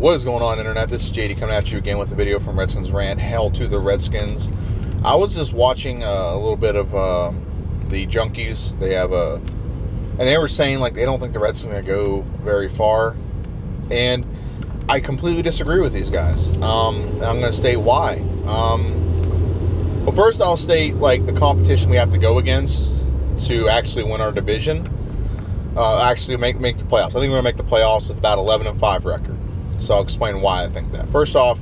What is going on, Internet? This is JD coming at you again with a video from Redskins Rant. Hell to the Redskins. I was just watching a little bit of the Junkies. They have and they were saying like they don't think the Redskins are going to go very far. And I completely disagree with these guys. And I'm going to state why. Well, first I'll state like the competition we have to go against to actually win our division. Actually make the playoffs. I think we're going to make the playoffs with about 11-5 record. So I'll explain why I think that. First off,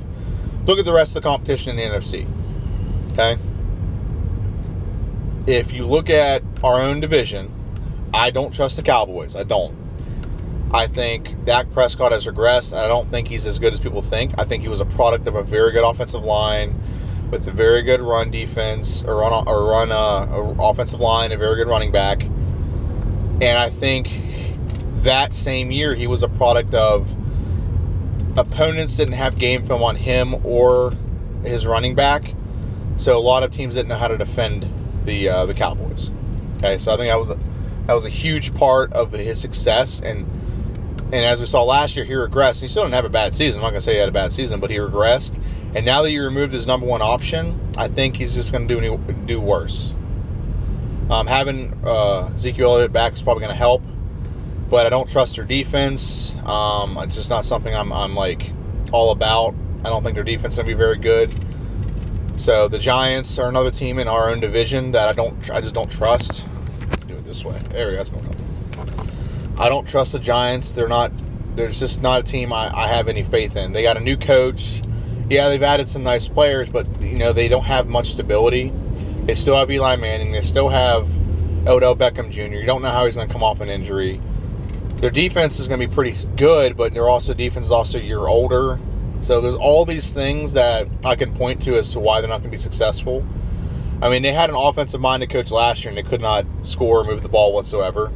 look at the rest of the competition in the NFC. Okay? If you look at our own division, I don't trust the Cowboys. I don't. I think Dak Prescott has regressed. I don't think he's as good as people think. I think he was a product of a very good offensive line with a very good run defense, or run offensive line, a very good running back. And I think that same year he was a product of opponents didn't have game film on him or his running back, so a lot of teams didn't know how to defend the Cowboys. Okay, so I think that was a huge part of his success, and as we saw last year, he regressed. He still didn't have a bad season. I'm not gonna say he had a bad season, but he regressed. And now that you removed his number one option, I think he's just gonna do worse. Having Ezekiel Elliott back is probably gonna help, but I don't trust their defense. It's just not something I'm like all about. I don't think their defense is gonna be very good. So the Giants are another team in our own division that I just don't trust. Do it this way. There we go. That's more comfortable. I don't trust the Giants. There's just not a team I have any faith in. They got a new coach. Yeah, they've added some nice players, but they don't have much stability. They still have Eli Manning. They still have Odell Beckham Jr. You don't know how he's going to come off an injury. Their defense is going to be pretty good, but their defense is also a year older. So there's all these things that I can point to as to why they're not going to be successful. I mean, they had an offensive-minded coach last year, and they could not score or move the ball whatsoever.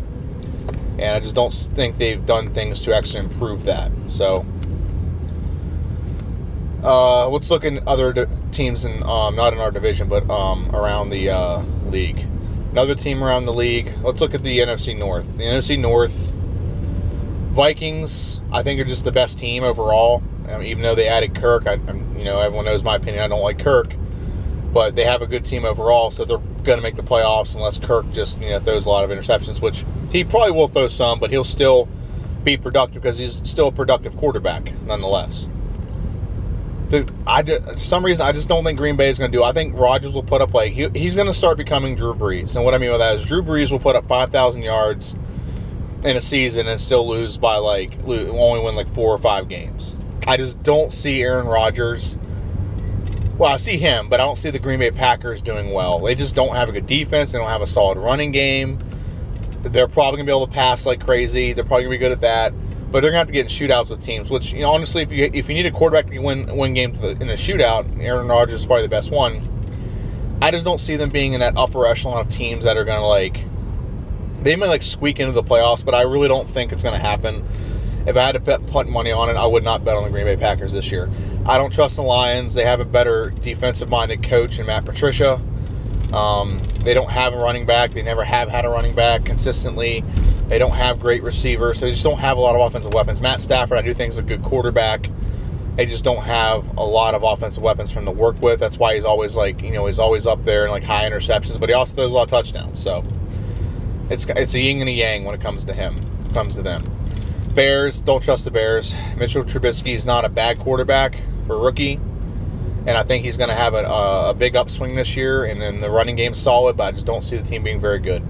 And I just don't think they've done things to actually improve that. So let's look at other teams in not in our division, but around the league. Another team around the league. Let's look at the NFC North. The NFC North Vikings, I think, are just the best team overall. Even though they added Kirk, everyone knows my opinion. I don't like Kirk, but they have a good team overall, so they're going to make the playoffs unless Kirk just throws a lot of interceptions, which he probably will throw some, but he'll still be productive because he's still a productive quarterback nonetheless. For some reason, I just don't think Green Bay is going to do it. I think Rodgers will put up he's going to start becoming Drew Brees. And what I mean by that is Drew Brees will put up 5,000 yards in a season and still lose by only win 4 or 5 games. I just don't see Aaron Rodgers. Well, I see him, but I don't see the Green Bay Packers doing well. They just don't have a good defense. They don't have a solid running game. They're probably going to be able to pass like crazy. They're probably going to be good at that. But they're going to have to get in shootouts with teams, which, honestly, if you need a quarterback to win games in a shootout, Aaron Rodgers is probably the best one. I just don't see them being in that upper echelon of teams that are going to, they may squeak into the playoffs, but I really don't think it's going to happen. If I had to put money on it, I would not bet on the Green Bay Packers this year. I don't trust the Lions. They have a better defensive-minded coach in Matt Patricia. They don't have a running back. They never have had a running back consistently. They don't have great receivers, so they just don't have a lot of offensive weapons. Matt Stafford, I do think, is a good quarterback. They just don't have a lot of offensive weapons for him to work with. That's why he's always he's always up there in high interceptions, but he also throws a lot of touchdowns. So it's a yin and a yang when it comes to him. Comes to them. Bears, don't trust the Bears. Mitchell Trubisky is not a bad quarterback for a rookie, and I think he's going to have a big upswing this year. And then the running game's solid, but I just don't see the team being very good.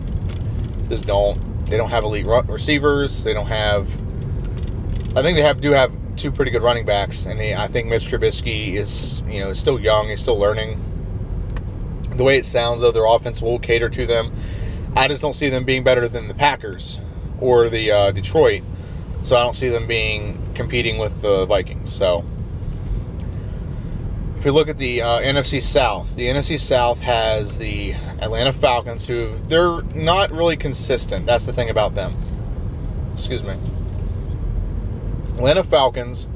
Just don't. They don't have elite receivers. They don't have. I think they do have 2 pretty good running backs, and I think Mitch Trubisky is still young. He's still learning. The way it sounds, though, their offense will cater to them. I just don't see them being better than the Packers or the Detroit. So I don't see them competing with the Vikings. So if you look at the NFC South has the Atlanta Falcons, who they're not really consistent. That's the thing about them. Excuse me. Atlanta Falcons,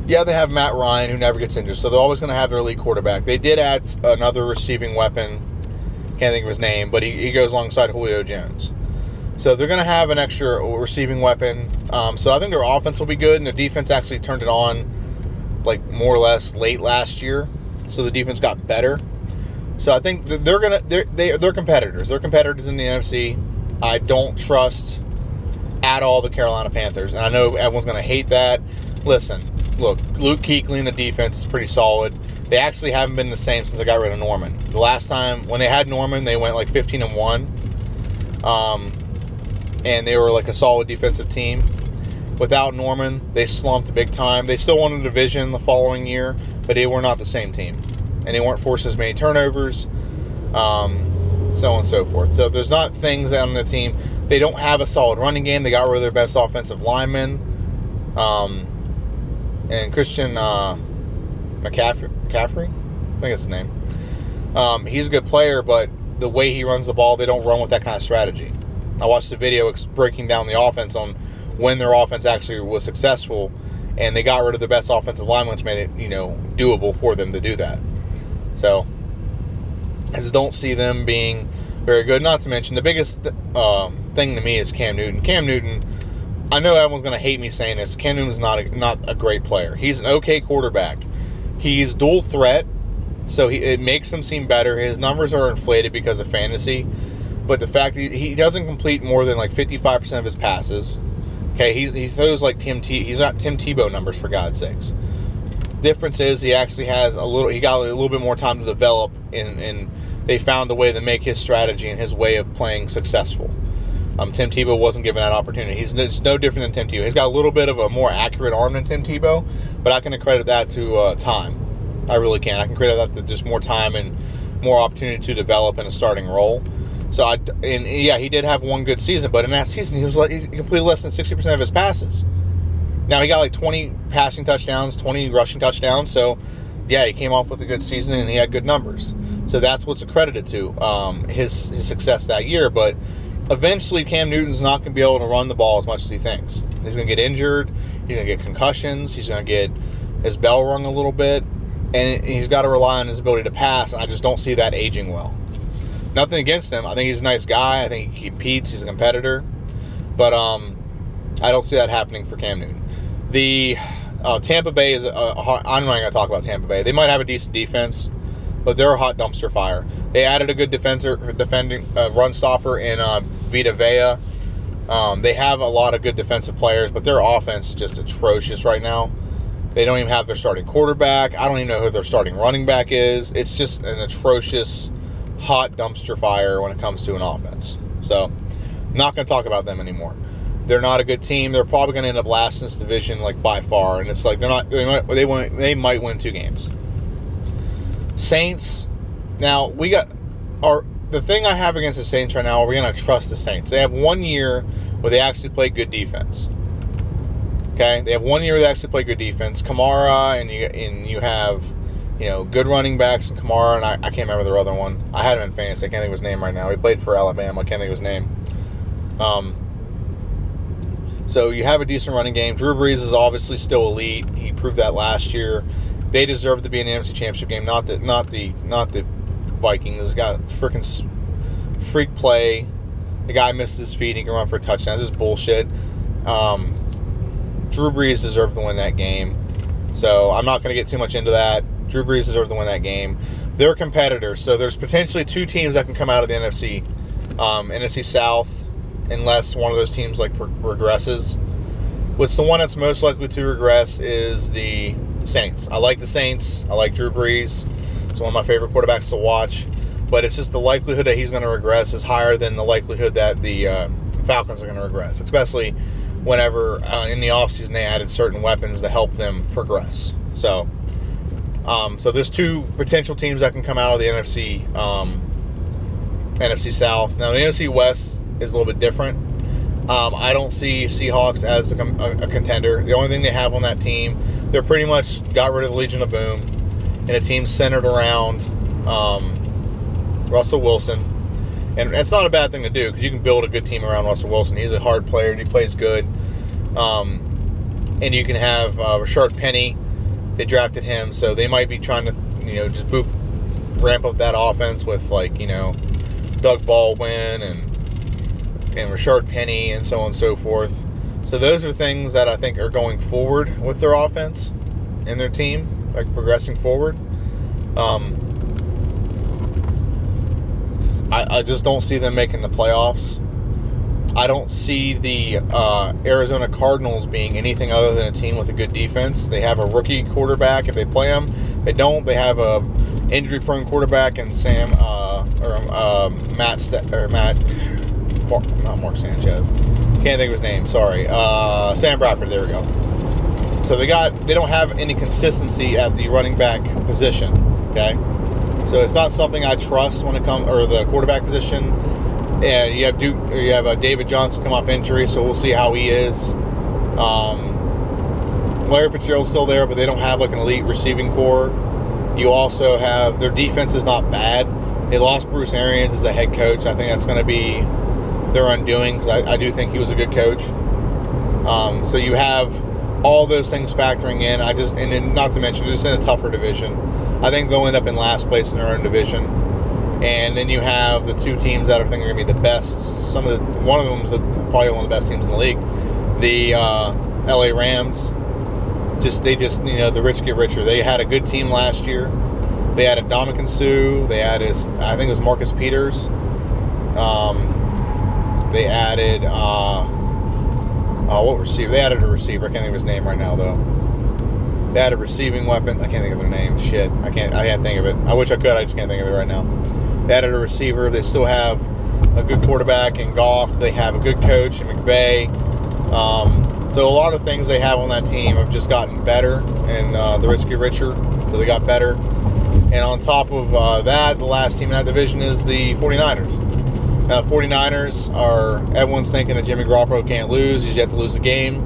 yeah, they have Matt Ryan, who never gets injured, so they're always going to have their elite quarterback. They did add another receiving weapon. Can't think of his name, but he goes alongside Julio Jones. So they're going to have an extra receiving weapon. So I think their offense will be good, and their defense actually turned it on like more or less late last year. So the defense got better. So I think they're competitors. They're competitors in the NFC. I don't trust at all the Carolina Panthers, and I know everyone's going to hate that. Listen, look, Luke Kuechly in the defense is pretty solid. They actually haven't been the same since they got rid of Norman. The last time when they had Norman, they went like 15-1, and they were like a solid defensive team. Without Norman, they slumped big time. They still won the division the following year, but they were not the same team, and they weren't forced as many turnovers, so on and so forth. So there's not things on the team. They don't have a solid running game. They got rid of their best offensive lineman, and Christian McCaffrey, I think that's his name. He's a good player, but the way he runs the ball, they don't run with that kind of strategy. I watched the video breaking down the offense on when their offense actually was successful, and they got rid of the best offensive lineman, which made it, doable for them to do that. So I just don't see them being very good. Not to mention, the biggest thing to me is Cam Newton. Cam Newton, I know everyone's going to hate me saying this. Cam Newton's not a great player. He's an okay quarterback. He's dual threat, so it makes him seem better. His numbers are inflated because of fantasy, but the fact that he doesn't complete more than like 55% of his passes. Okay, he throws like he's got Tim Tebow numbers, for God's sakes. Difference is he actually has he got a little bit more time to develop, and they found a way to make his strategy and his way of playing successful. Tim Tebow wasn't given that opportunity. It's no different than Tim Tebow. He's got a little bit of a more accurate arm than Tim Tebow, but I can accredit that to time. I really can. I can credit that to just more time and more opportunity to develop in a starting role. So he did have one good season, but in that season he completed less than 60% of his passes. Now he got like 20 passing touchdowns, 20 rushing touchdowns. So yeah, he came off with a good season and he had good numbers. So that's what's accredited to his success that year. But eventually Cam Newton's not going to be able to run the ball as much as he thinks. He's going to get injured. He's going to get concussions. He's going to get his bell rung a little bit. And he's got to rely on his ability to pass. And I just don't see that aging well. Nothing against him. I think he's a nice guy. I think he competes. He's a competitor. But I don't see that happening for Cam Newton. The Tampa Bay is I'm not going to talk about Tampa Bay. They might have a decent defense, but they're a hot dumpster fire. They added a good defending run stopper in Vita Vea. They have a lot of good defensive players, but their offense is just atrocious right now. They don't even have their starting quarterback. I don't even know who their starting running back is. It's just an atrocious, hot dumpster fire when it comes to an offense. So, I'm not going to talk about them anymore. They're not a good team. They're probably going to end up last in this division, like by far. And it's like they might win 2 games. Saints. Now the thing I have against the Saints right now, we're going to trust the Saints. They have 1 year where they actually play good defense. Okay, they have 1 year where they actually play good defense. Kamara and you have good running backs in Kamara, and I can't remember their other one. I had him in fantasy. I can't think of his name right now. He played for Alabama. I can't think of his name. So you have a decent running game. Drew Brees is obviously still elite. He proved that last year. They deserve to be in the NFC Championship game, not the Vikings. He's got a freaking freak play. The guy misses his feet. He can run for a touchdown. This is bullshit. Drew Brees deserved to win that game. So I'm not going to get too much into that. Drew Brees deserved to win that game. They're competitors. So there's potentially 2 teams that can come out of the NFC. NFC South, unless one of those teams regresses. What's the one that's most likely to regress is the Saints. I like the Saints. I like Drew Brees. It's one of my favorite quarterbacks to watch. But it's just the likelihood that he's going to regress is higher than the likelihood that the Falcons are going to regress, especially whenever in the offseason they added certain weapons to help them progress. So there's 2 potential teams that can come out of the NFC South. Now, the NFC West is a little bit different. I don't see Seahawks as a contender. The only thing they have on that team, they're pretty much got rid of the Legion of Boom, and a team centered around Russell Wilson. And that's not a bad thing to do because you can build a good team around Russell Wilson. He's a hard player and he plays good. And you can have Rashard Penny. They drafted him, so they might be trying to, just ramp up that offense with Doug Baldwin and Rashard Penny and so on and so forth. So those are things that I think are going forward with their offense and their team, like progressing forward. I just don't see them making the playoffs. I don't see the Arizona Cardinals being anything other than a team with a good defense. They have a rookie quarterback if they play him. They don't. They have a injury-prone quarterback and not Mark Sanchez. Can't think of his name. Sorry, Sam Bradford. There we go. So they don't have any consistency at the running back position. Okay, so it's not something I trust when it comes, or the quarterback position. And you have David Johnson come off injury, so we'll see how he is. Larry Fitzgerald's still there, but they don't have like an elite receiving core. You also have, their defense is not bad. They lost Bruce Arians as a head coach. I think that's going to be their undoing, because I do think he was a good coach. So you have all those things factoring in. And then not to mention, just in a tougher division. I think they'll end up in last place in their own division. And then you have the two teams that I think are going to be the best. One of them is probably one of the best teams in the league. The LA Rams. The rich get richer. They had a good team last year. They had Ndamukong Suh. They had I think it was Marcus Peters. They added what receiver? They added a receiver. I can't think of his name right now though. They had a receiving weapon. I can't think of their name. Shit. I can't think of it. I wish I could. I just can't think of it right now. They added a receiver. They still have a good quarterback in Goff. They have a good coach in McVay. So a lot of things they have on that team have just gotten better, and the rich get richer, so they got better. And on top of that, the last team in that division is the 49ers. Now, the 49ers everyone's thinking that Jimmy Garoppolo can't lose. He's yet to lose the game.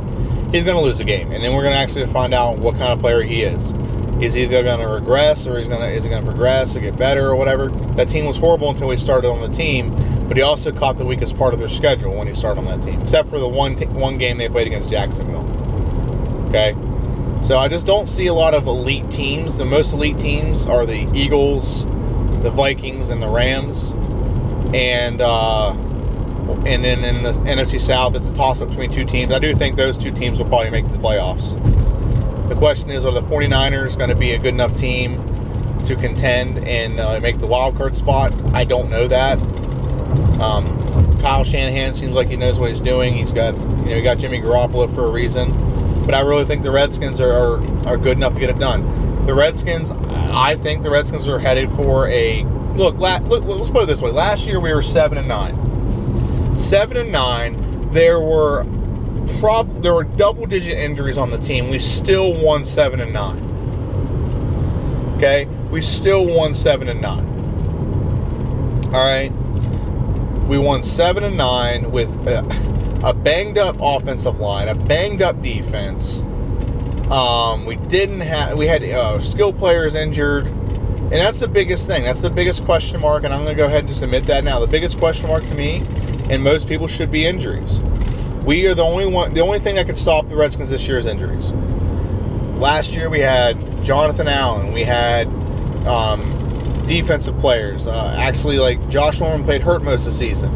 He's going to lose the game, and then we're going to actually find out what kind of player he is. Is he either going to regress, or is he going to progress or get better or whatever? That team was horrible until he started on the team, but he also caught the weakest part of their schedule when he started on that team, except for the one game they played against Jacksonville. Okay? So I just don't see a lot of elite teams. The most elite teams are the Eagles, the Vikings, and the Rams. And then in the NFC South, it's a toss-up between two teams. I do think those two teams will probably make the playoffs. The question is, are the 49ers going to be a good enough team to contend and make the wild card spot? I don't know that. Kyle Shanahan seems like he knows what he's doing. He got Jimmy Garoppolo for a reason. But I really think the Redskins are good enough to get it done. I think the Redskins are headed for a look. Let's put it this way. Last year we were 7-9. 7-9. There were double-digit injuries on the team. We still won 7-9. Okay, we still won 7-9. All right, we won 7-9 with a banged-up offensive line, a banged-up defense. We had skill players injured, and that's the biggest thing. That's the biggest question mark, and I'm going to go ahead and just admit that now. The biggest question mark to me, and most people, should be injuries. We are the only thing that can stop the Redskins this year is injuries. Last year we had Jonathan Allen. We had defensive players. Actually, like Josh Norman played hurt most of the season.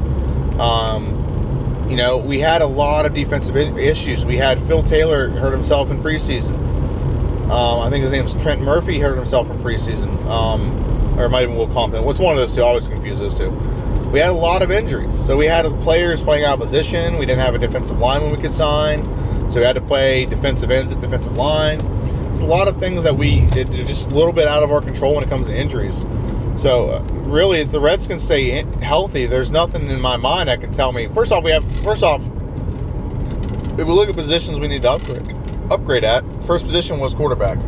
We had a lot of defensive issues. We had Phil Taylor hurt himself in preseason. I think his name's Trent Murphy hurt himself in preseason. Or it might have been Will Compton. What's one of those two? I always confuse those two. We had a lot of injuries. So we had players playing out of position. We didn't have a defensive lineman we could sign. So we had to play defensive ends at defensive line. There's a lot of things that we did just a little bit out of our control when it comes to injuries. So really, if the Redskins stay healthy, there's nothing in my mind that can tell me. First off, if we look at positions we need to upgrade at, first position was quarterback.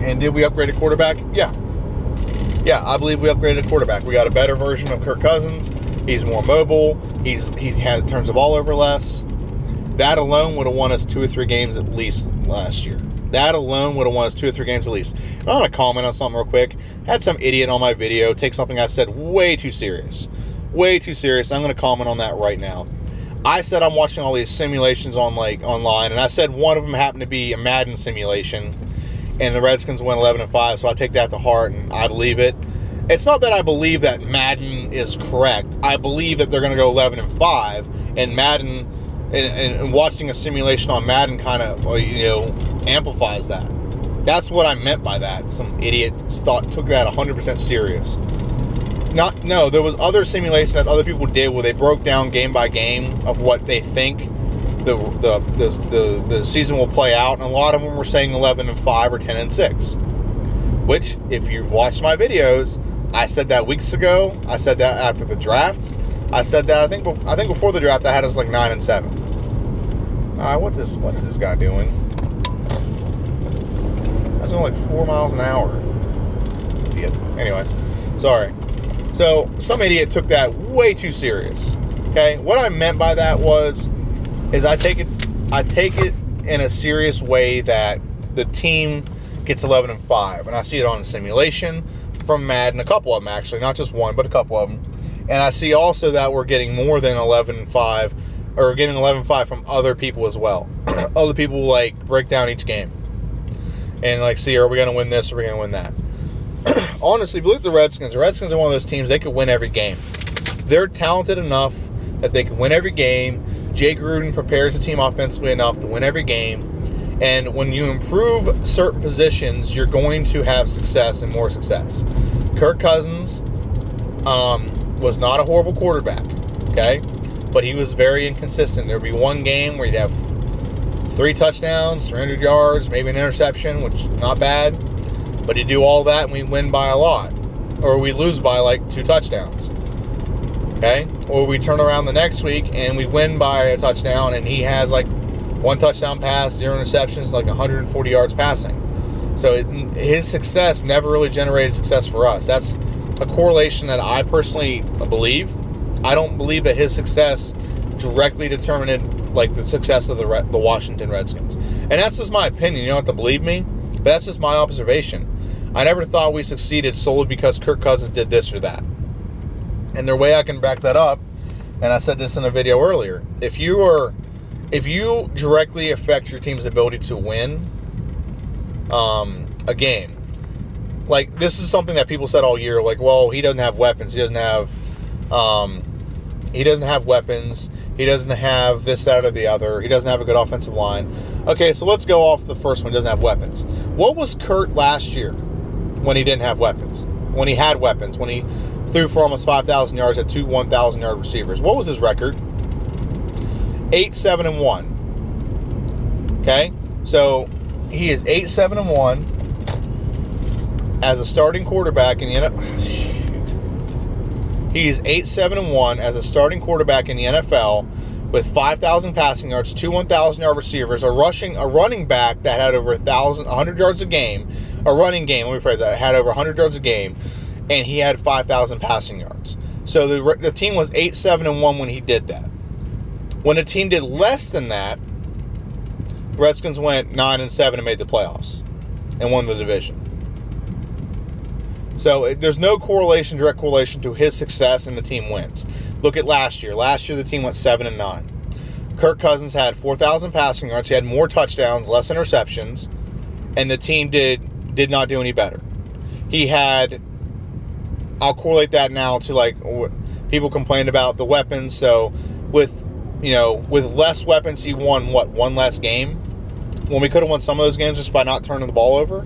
And did we upgrade a quarterback? Yeah. Yeah, I believe we upgraded a quarterback. We got a better version of Kirk Cousins. He's more mobile. He turns the ball over less. That alone would have won us 2 or 3 games at least last year. That alone would have won us 2 or 3 games at least. I want to comment on something real quick. I had some idiot on my video take something I said way too serious. Way too serious. I'm going to comment on that right now. I said I'm watching all these simulations online, and I said one of them happened to be a Madden simulation, and the Redskins went 11-5, so I take that to heart, and I believe it. It's not that I believe that Madden is correct. I believe that they're going to go 11-5, and Madden and watching a simulation on Madden kind of amplifies that. That's what I meant by that. Some idiot took that 100% serious. No, there was other simulations that other people did where they broke down game by game of what they think the season will play out, and a lot of them were saying 11-5 or 10-6. Which, if you've watched my videos, I said that weeks ago. I said that after the draft. I said that I think before the draft I had us like 9-7. What is this guy doing? That's going like 4 miles an hour. Idiot. Anyway, sorry. So some idiot took that way too serious. Okay, what I meant by that is I take it in a serious way that the team gets 11-5, and I see it on a simulation from Madden, a couple of them actually, not just one, but a couple of them. And I see also that we're getting more than 11-5, or getting 11-5 from other people as well. Other people like break down each game and like see, are we going to win this, or are we going to win that? Honestly, if you look at the Redskins are one of those teams, they could win every game. They're talented enough that they can win every game. Jay Gruden prepares the team offensively enough to win every game. And when you improve certain positions, you're going to have success and more success. Kirk Cousins was not a horrible quarterback, okay? But he was very inconsistent. There would be one game where he'd have 3 touchdowns, 300 yards, maybe an interception, which is not bad. But he'd do all that and we win by a lot. Or we lose by like 2 touchdowns. Okay? Or we turn around the next week and we win by a touchdown and he has like 1 touchdown pass, 0 interceptions, like 140 yards passing. So his success never really generated success for us. That's a correlation that I personally believe. I don't believe that his success directly determined like the success of the Washington Redskins. And that's just my opinion. You don't have to believe me, but that's just my observation. I never thought we succeeded solely because Kirk Cousins did this or that. And the way I can back that up, and I said this in a video earlier, if you directly affect your team's ability to win a game, like this is something that people said all year, like, well, he doesn't have weapons, he doesn't have weapons, he doesn't have this, that, or the other, he doesn't have a good offensive line. Okay, so let's go off the first one, he doesn't have weapons. What was Kurt last year when he didn't have weapons? When he had weapons, when he threw for almost 5,000 yards at 2 1,000-yard receivers. What was his record? 8-7-1. Okay? So, he is 8-7-1 as a starting quarterback in the NFL. He is 8-7-1 as a starting quarterback in the NFL with 5,000 passing yards, 2 1,000-yard receivers, a running back that had over 100 yards a game, a running game, let me phrase that, had over 100 yards a game, and he had 5,000 passing yards. So the team was 8-7-1 when he did that. When the team did less than that, the Redskins went 9-7 and made the playoffs and won the division. So there's no direct correlation to his success and the team wins. Look at last year. Last year the team went 7-9. Kirk Cousins had 4,000 passing yards. He had more touchdowns, less interceptions, and the team did not do any better. He had, I'll correlate that now to like people complained about the weapons. So with less weapons, he won one less game when we could have won some of those games just by not turning the ball over.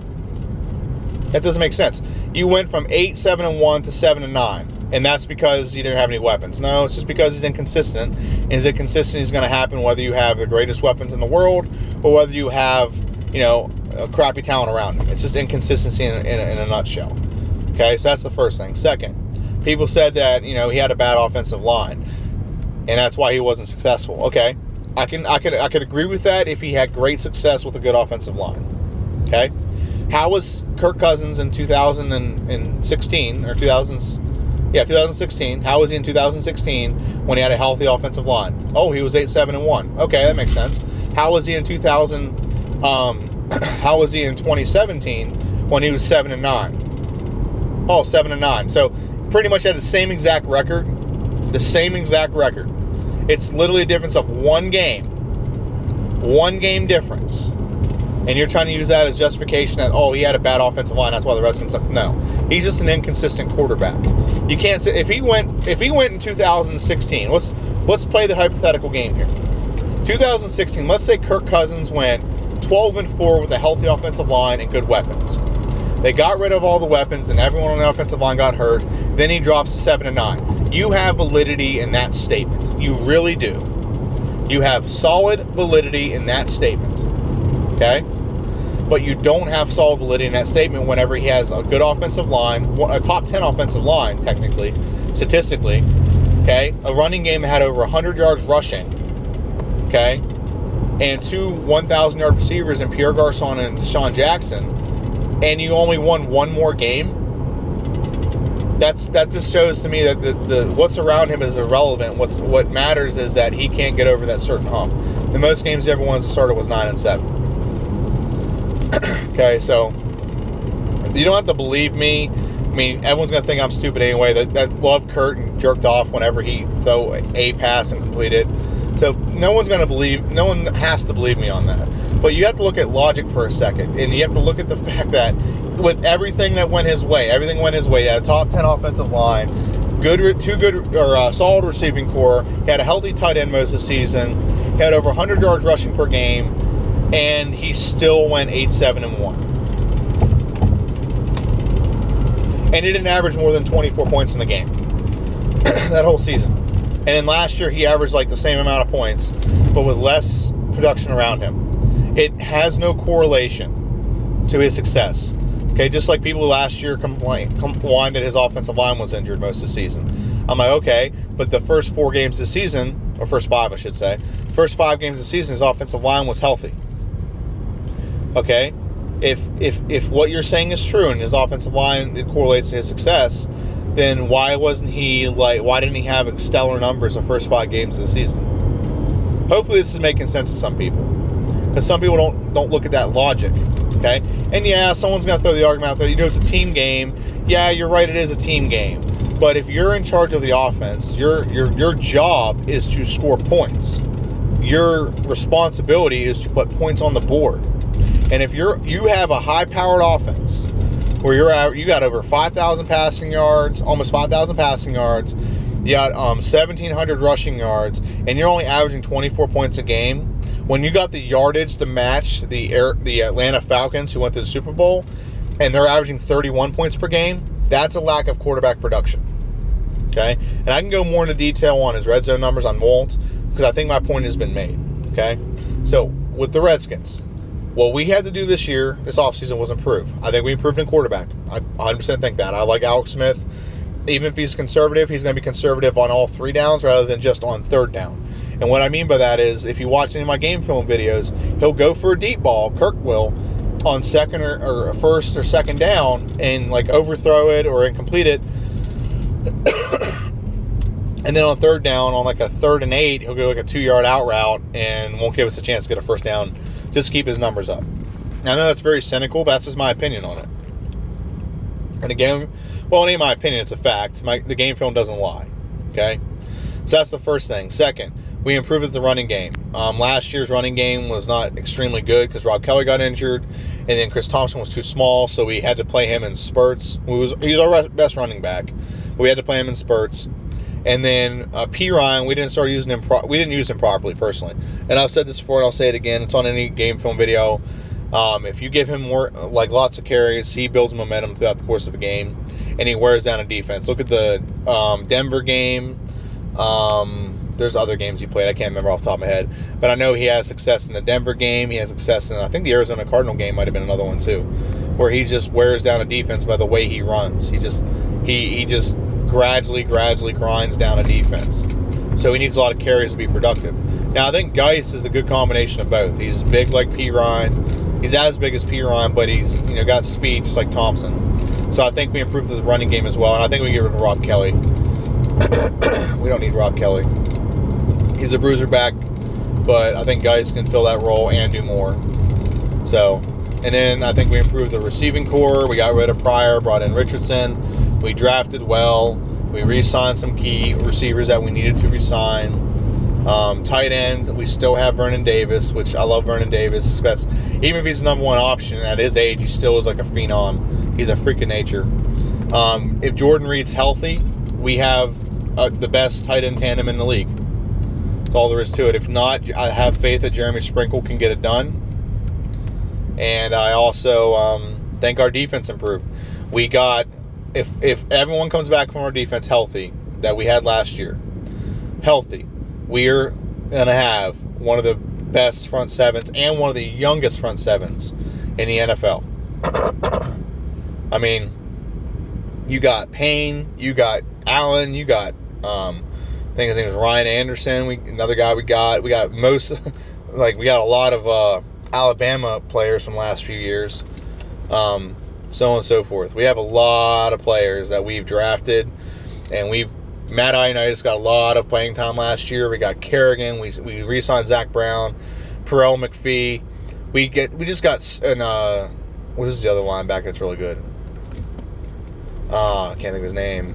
That doesn't make sense. You went from 8-7-1 to 7-9, and that's because you didn't have any weapons. No, it's just because he's inconsistent. And his inconsistency is going to happen whether you have the greatest weapons in the world or whether you have, a crappy talent around him. It's just inconsistency in a nutshell. Okay, so that's the first thing. Second, people said that he had a bad offensive line, and that's why he wasn't successful. Okay, I could agree with that if he had great success with a good offensive line. Okay. How was Kirk Cousins in 2016 or 2016? How was he in 2016 when he had a healthy offensive line? Oh, he was 8-7-1. Okay, that makes sense. How was he in 2017 when he was 7-9? Oh, 7-9. So pretty much had the same exact record. The same exact record. It's literally a difference of one game. One game difference. And you're trying to use that as justification that, oh, he had a bad offensive line, that's why the Redskins suck. No, he's just an inconsistent quarterback. You can't say if he went in 2016. Let's play the hypothetical game here. 2016. Let's say Kirk Cousins went 12-4 with a healthy offensive line and good weapons. They got rid of all the weapons and everyone on the offensive line got hurt. Then he drops to 7-9. You have validity in that statement. You really do. You have solid validity in that statement. Okay? But you don't have solid validity in that statement whenever he has a good offensive line, a top 10 offensive line, technically, statistically, okay? A running game that had over 100 yards rushing, okay? And 2 1,000-yard receivers in Pierre Garçon and Deshaun Jackson, and you only won one more game. That just shows to me that the what's around him is irrelevant. What matters is that he can't get over that certain hump. The most games he ever won as a starter was 9-7. Okay, so you don't have to believe me. I mean, everyone's going to think I'm stupid anyway. That loved Kurt and jerked off whenever he throw a pass and complete it. So no one has to believe me on that. But you have to look at logic for a second. And you have to look at the fact that with everything that went his way, everything went his way. He had a top 10 offensive line, solid receiving core. He had a healthy tight end most of the season. He had over 100 yards rushing per game. And he still went 8-7-1. And he didn't average more than 24 points in the game that whole season. And then last year he averaged like the same amount of points, but with less production around him. It has no correlation to his success. Okay, just like people last year whined that his offensive line was injured most of the season. I'm like, okay, but the first 4 games this season, or first 5 I should say, first 5 games this season his offensive line was healthy. Okay, if what you're saying is true and his offensive line it correlates to his success, then why didn't he have stellar numbers the first 5 games of the season? Hopefully this is making sense to some people, because some people don't look at that logic. Okay, and yeah, someone's gonna throw the argument out there. It's a team game. Yeah, you're right. It is a team game. But if you're in charge of the offense, your job is to score points. Your responsibility is to put points on the board. And if you have a high-powered offense where you got over 5,000 passing yards, almost 5,000 passing yards, you got 1,700 rushing yards, and you're only averaging 24 points a game, when you got the yardage to match the Atlanta Falcons who went to the Super Bowl, and they're averaging 31 points per game, that's a lack of quarterback production. Okay? And I can go more into detail on his red zone numbers. I won't, because I think my point has been made. Okay? So, with the Redskins, what we had to do this offseason, was improve. I think we improved in quarterback. I 100% think that. I like Alex Smith. Even if he's conservative, he's going to be conservative on all 3 downs rather than just on 3rd down. And what I mean by that is, if you watch any of my game film videos, he'll go for a deep ball, Kirk will, on 2nd or 1st or 2nd down and like overthrow it or incomplete it. And then on 3rd down, on like a 3rd and 8, he'll go like a 2-yard out route and won't give us a chance to get a 1st down. Just keep his numbers up. Now, I know that's very cynical, but that's just my opinion on it. And again, well, it ain't my opinion, it's a fact. The game film doesn't lie. Okay? So that's the first thing. Second, we improved at the running game. Last year's running game was not extremely good because Rob Kelly got injured, and then Chris Thompson was too small, so we had to play him in spurts. He was our best running back, but we had to play him in spurts. And then P. Ryan, we didn't start using him. We didn't use him properly, personally. And I've said this before, and I'll say it again. It's on any game film video. If you give him more, like lots of carries, he builds momentum throughout the course of a game, and he wears down a defense. Look at the Denver game. There's other games he played. I can't remember off the top of my head, but I know he has success in the Denver game. He has success in, I think, the Arizona Cardinal game might have been another one too, where he just wears down a defense by the way he runs. He just gradually grinds down a defense. So he needs a lot of carries to be productive. Now, I think Geis is a good combination of both. He's big like P. Ryan. He's as big as P. Ryan, but he's got speed just like Thompson. So I think we improved the running game as well, and I think we get rid of Rob Kelly. We don't need Rob Kelly. He's a bruiser back, but I think Geis can fill that role and do more. So, and then I think we improved the receiving core. We got rid of Pryor, brought in Richardson. We drafted well. We re-signed some key receivers that we needed to re-sign. Tight end, we still have Vernon Davis, which I love Vernon Davis. Even if he's the number one option at his age, he still is like a phenom. He's a freak of nature. If Jordan Reed's healthy, we have the best tight end tandem in the league. That's all there is to it. If not, I have faith that Jeremy Sprinkle can get it done. And I also think our defense improved. We got, if everyone comes back from our defense healthy that we had last year, healthy, we're going to have one of the best front sevens and one of the youngest front sevens in the NFL. I mean, you got Payne, you got Allen, you got, I think his name is Ryan Anderson, another guy we got most, we got a lot of Alabama players from the last few years, so on and so forth. We have a lot of players that we've drafted, and Matt Ioannidis got a lot of playing time last year. We got Kerrigan. We re-signed Zach Brown, Perrell McPhee. We just got what is the other linebacker that's really good? I can't think of his name.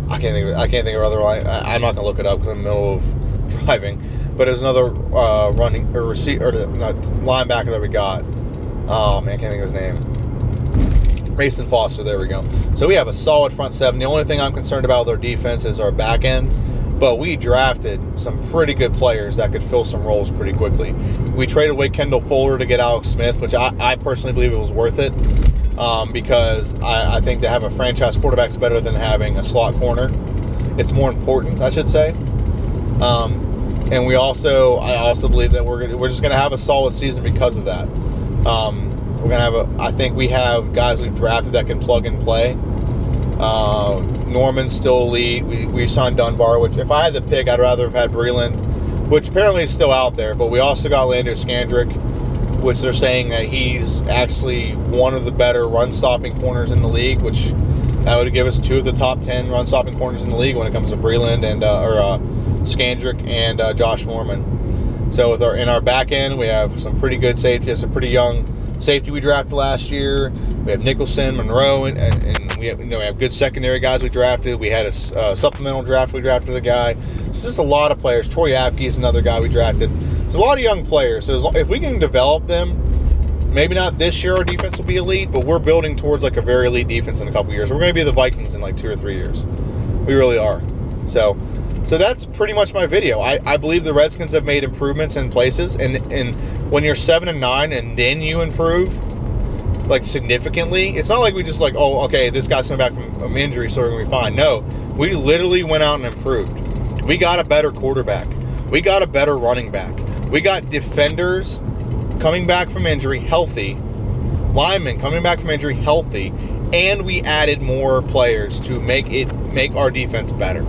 I can't think of other line. I'm not gonna look it up because I'm in the middle of driving. But there's another linebacker that we got. Oh man, I can't think of his name. Mason Foster, there we go. So we have a solid front seven. The only thing I'm concerned about with our defense is our back end. But we drafted some pretty good players that could fill some roles pretty quickly. We traded away Kendall Fuller to get Alex Smith, which I personally believe it was worth it. Because I think to have a franchise quarterback is better than having a slot corner. It's more important, I should say. And I also believe that we're just gonna have a solid season because of that. We're gonna have I think we have guys we've drafted that can plug and play. Norman's still elite. We signed Dunbar, which if I had to pick, I'd rather have had Breland, which apparently is still out there. But we also got Lando Scandrick, which they're saying that he's actually one of the better run-stopping corners in the league, which that would give us 2 of the top 10 run-stopping corners in the league when it comes to Breland and Scandrick and Josh Norman. So in our back end, we have some pretty good safeties, a pretty young safety we drafted last year. We have Nicholson, Monroe, and we have good secondary guys we drafted. We had a supplemental draft we drafted the guy. It's just a lot of players. Troy Apke is another guy we drafted. There's a lot of young players. So if we can develop them, maybe not this year our defense will be elite, but we're building towards like a very elite defense in a couple years. We're going to be the Vikings in like 2 or 3 years. We really are. So that's pretty much my video. I believe the Redskins have made improvements in places, and when you're 7-9 and then you improve like significantly, it's not like we just like, oh, okay, this guy's coming back from injury, so we're gonna be fine. No, we literally went out and improved. We got a better quarterback. We got a better running back. We got defenders coming back from injury healthy, linemen coming back from injury healthy, and we added more players to make our defense better.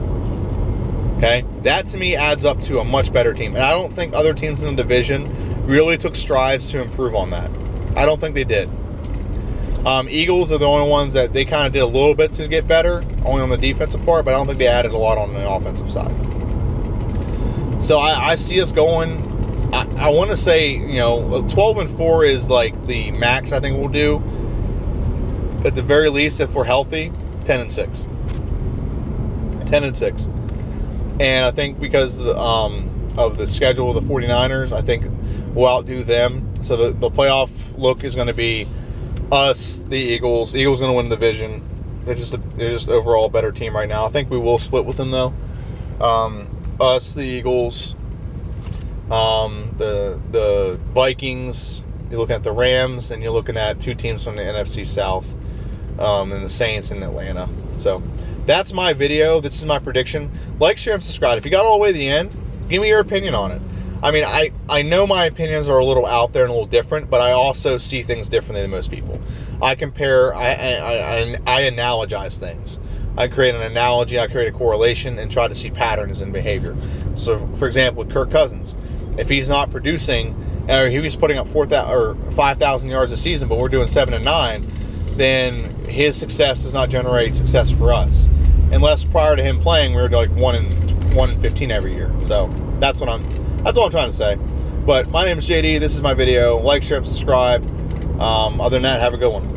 Okay, that to me adds up to a much better team. And I don't think other teams in the division really took strides to improve on that. I don't think they did. Eagles are the only ones that they kind of did a little bit to get better, only on the defensive part, but I don't think they added a lot on the offensive side. So I see us going, I want to say, 12-4 is like the max I think we'll do. At the very least, if we're healthy, 10-6. 10-6. And I think because of the schedule of the 49ers, I think we'll outdo them. So the playoff look is going to be us, the Eagles. The Eagles are going to win the division. They're just overall a better team right now. I think we will split with them, though. Us, the Eagles, the Vikings. You're looking at the Rams, and you're looking at 2 teams from the NFC South, and the Saints in Atlanta. So that's my video. This is my prediction. Like, share, and subscribe. If you got all the way to the end, give me your opinion on it. I mean, I know my opinions are a little out there and a little different, but I also see things differently than most people. I compare, I analogize things. I create an analogy, I create a correlation, and try to see patterns in behavior. So, for example, with Kirk Cousins, if he's not producing, or he was putting up 5,000 yards a season, but we're doing 7-9, then his success does not generate success for us. Unless prior to him playing, we were like 1-15 every year. So that's what I'm trying to say. But my name is JD. This is my video. Like, share, and subscribe. Other than that, have a good one.